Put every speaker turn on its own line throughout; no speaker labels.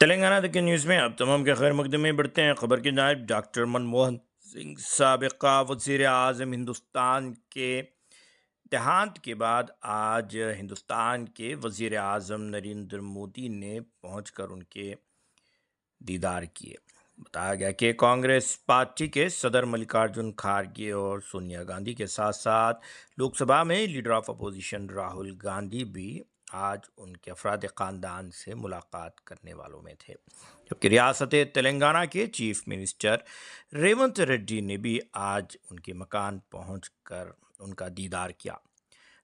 तेलंगाना के न्यूज़ में अब तमाम के खैर मकदमे में बढ़ते हैं। खबर की जानिब डॉक्टर मनमोहन सिंह साबिका वज़ीर आज़म हिंदुस्तान के देहांत के बाद आज हिंदुस्तान के वज़ीर आज़म नरेंद्र मोदी ने पहुंचकर उनके दीदार किए। बताया गया कि कांग्रेस पार्टी के सदर मल्लिकार्जुन खारगे और सोनिया गांधी के साथ साथ लोकसभा में leader of opposition Rahul Gandhi भी आज उनके अफराद ख़ानदान से मुलाकात करने वालों में थे। जबकि रियासत तेलंगाना के चीफ मिनिस्टर रेवंत रेड्डी ने भी आज उनके मकान पहुंचकर उनका दीदार किया।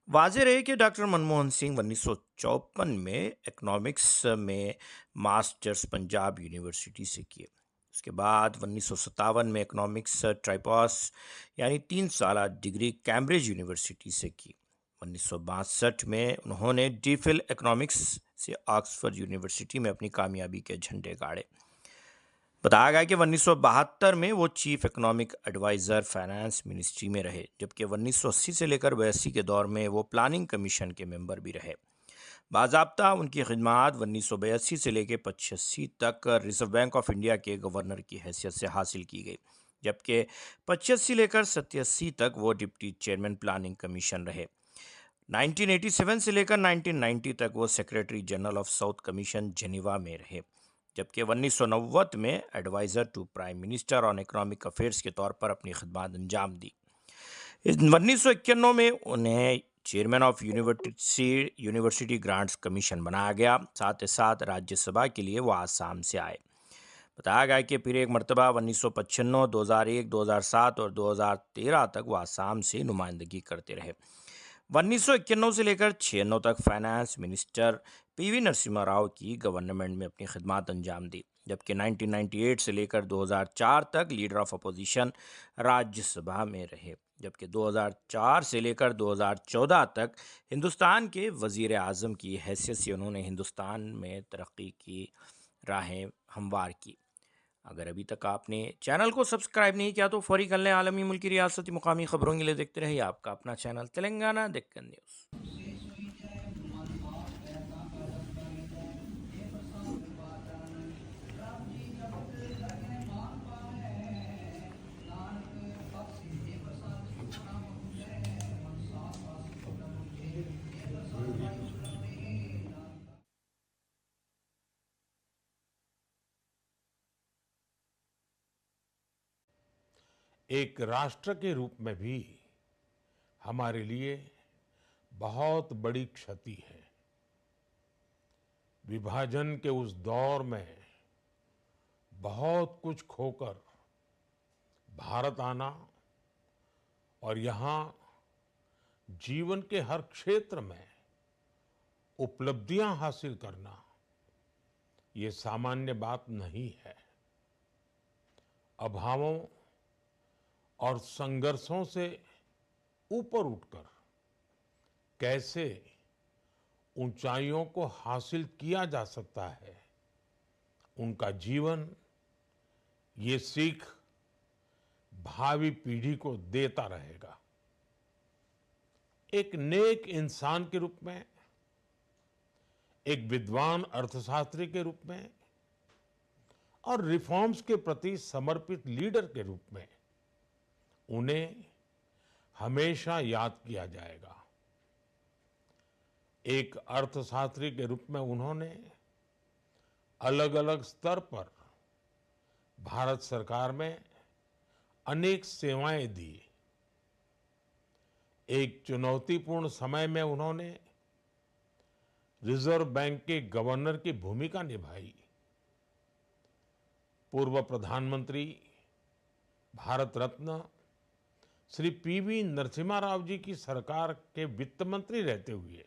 वाज़ेह रहे कि डॉक्टर मनमोहन सिंह 1954 में इकोनॉमिक्स में मास्टर्स पंजाब यूनिवर्सिटी से किए। उसके बाद 1957 में इकोनॉमिक्स ट्राइपॉस यानी 3 साल डिग्री कैम्ब्रिज यूनिवर्सिटी से की। 1962 में उन्होंने डीफिल इकोनॉमिक्स से ऑक्सफोर्ड यूनिवर्सिटी में अपनी कामयाबी के झंडे गाड़े। बताया गया कि 1972 में वो chief economic adviser finance ministry में रहे, जबकि 1980 से लेकर 82 के दौर में वो प्लानिंग कमीशन के मेंबर भी रहे। बाज़ाब्ता उनकी खिदमात 1982 से लेकर 85 तक रिजर्व बैंक ऑफ इंडिया के गवर्नर की हैसियत से हासिल की गई, जबकि 85 लेकर 87 तक वो डिप्टी चेयरमैन प्लानिंग कमीशन रहे। 1987 से लेकर 1990 तक वो secretary general of South Commission Geneva में रहे, जबकि 1990 में adviser to prime minister on economic affairs के तौर पर अपनी खिदमत अंजाम दी। 1991 में उन्हें chairman of university grants commission बनाया गया। साथ ही साथ राज्यसभा के लिए वो आसाम से आए। बताया गया कि फिर एक मरतबा 1995, 2001, 2007 और 2013 तक वो आसाम से नुमाइंदगी करते रहे। 1991 से लेकर 96 तक finance minister PV Narasimha Rao की गवर्नमेंट में अपनी खिदमत अंजाम दी, जबकि 1998 से लेकर 2004 तक लीडर ऑफ अपोजिशन राज्यसभा में रहे, जबकि 2004 से लेकर 2014 तक हिंदुस्तान के वज़ीर आज़म की हैसियत से उन्होंने हिंदुस्तान में तरक्की की राहें हमवार की। अगर अभी तक आपने चैनल को सब्सक्राइब नहीं किया तो फौरी कर लें। आलमी मुल्की रियासती मुकामी खबरों के लिए देखते रहिए आपका अपना चैनल तेलंगाना डेक्कन न्यूज़।
एक राष्ट्र के रूप में भी हमारे लिए बहुत बड़ी क्षति है। विभाजन के उस दौर में बहुत कुछ खोकर भारत आना और यहाँ जीवन के हर क्षेत्र में उपलब्धियां हासिल करना, ये सामान्य बात नहीं है। अभावों और संघर्षों से ऊपर उठकर कैसे ऊंचाइयों को हासिल किया जा सकता है, उनका जीवन ये सीख भावी पीढ़ी को देता रहेगा। एक नेक इंसान के रूप में, एक विद्वान अर्थशास्त्री के रूप में और रिफॉर्म्स के प्रति समर्पित लीडर के रूप में उन्हें हमेशा याद किया जाएगा। एक अर्थशास्त्री के रूप में उन्होंने अलग अलग स्तर पर भारत सरकार में अनेक सेवाएं दी। एक चुनौतीपूर्ण समय में उन्होंने रिजर्व बैंक के गवर्नर की भूमिका निभाई। पूर्व प्रधानमंत्री, भारत रत्न श्री पीवी नरसिम्हा राव जी की सरकार के वित्त मंत्री रहते हुए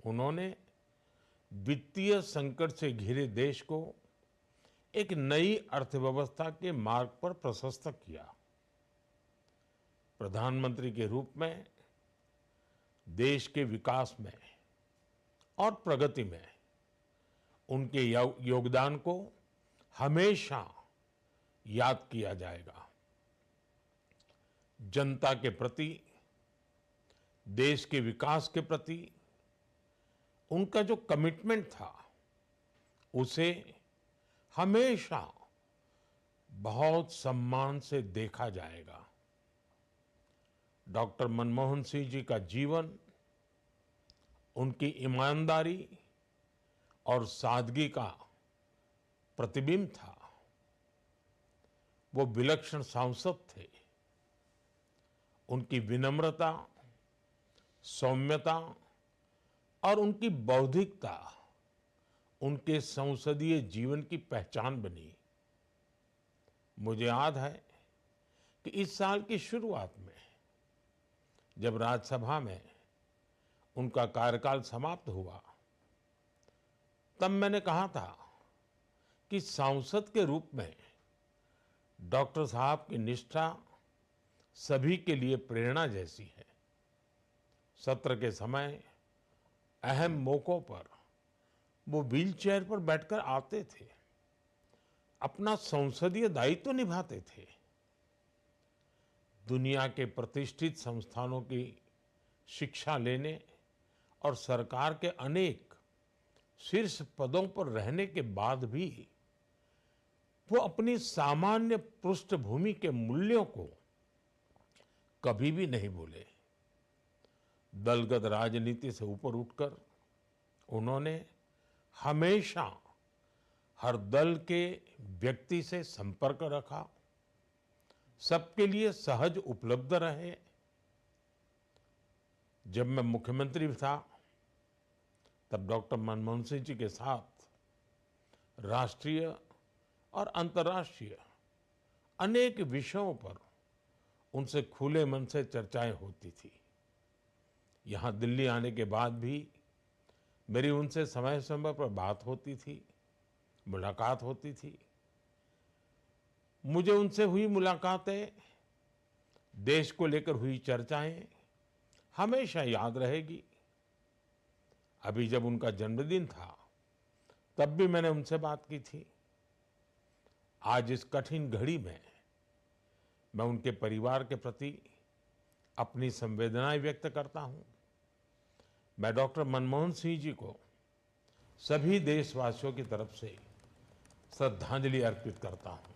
उन्होंने वित्तीय संकट से घिरे देश को एक नई अर्थव्यवस्था के मार्ग पर प्रशस्त किया। प्रधानमंत्री के रूप में देश के विकास में और प्रगति में उनके योगदान को हमेशा याद किया जाएगा। जनता के प्रति, देश के विकास के प्रति उनका जो कमिटमेंट था, उसे हमेशा बहुत सम्मान से देखा जाएगा। डॉक्टर मनमोहन सिंह जी का जीवन उनकी ईमानदारी और सादगी का प्रतिबिंब था। वो विलक्षण सांसद थे। उनकी विनम्रता, सौम्यता और उनकी बौद्धिकता उनके संसदीय जीवन की पहचान बनी। मुझे याद है कि इस साल की शुरुआत में जब राज्यसभा में उनका कार्यकाल समाप्त हुआ, तब मैंने कहा था कि सांसद के रूप में डॉक्टर साहब की निष्ठा सभी के लिए प्रेरणा जैसी है। सत्र के समय अहम मौकों पर वो व्हीलचेयर पर बैठकर आते थे, अपना संसदीय दायित्व निभाते थे। दुनिया के प्रतिष्ठित संस्थानों की शिक्षा लेने और सरकार के अनेक शीर्ष पदों पर रहने के बाद भी वो अपनी सामान्य पृष्ठभूमि के मूल्यों को कभी भी नहीं भूले। दलगत राजनीति से ऊपर उठकर उन्होंने हमेशा हर दल के व्यक्ति से संपर्क रखा, सबके लिए सहज उपलब्ध रहे। जब मैं मुख्यमंत्री था, तब डॉक्टर मनमोहन सिंह जी के साथ राष्ट्रीय और अंतर्राष्ट्रीय अनेक विषयों पर उनसे खुले मन से चर्चाएं होती थी। यहाँ दिल्ली आने के बाद भी मेरी उनसे समय समय पर बात होती थी, मुलाकात होती थी। मुझे उनसे हुई मुलाकातें, देश को लेकर हुई चर्चाएं हमेशा याद रहेगी। अभी जब उनका जन्मदिन था, तब भी मैंने उनसे बात की थी। आज इस कठिन घड़ी में मैं उनके परिवार के प्रति अपनी संवेदनाएं व्यक्त करता हूं। मैं डॉक्टर मनमोहन सिंह जी को सभी देशवासियों की तरफ से श्रद्धांजलि अर्पित करता हूं।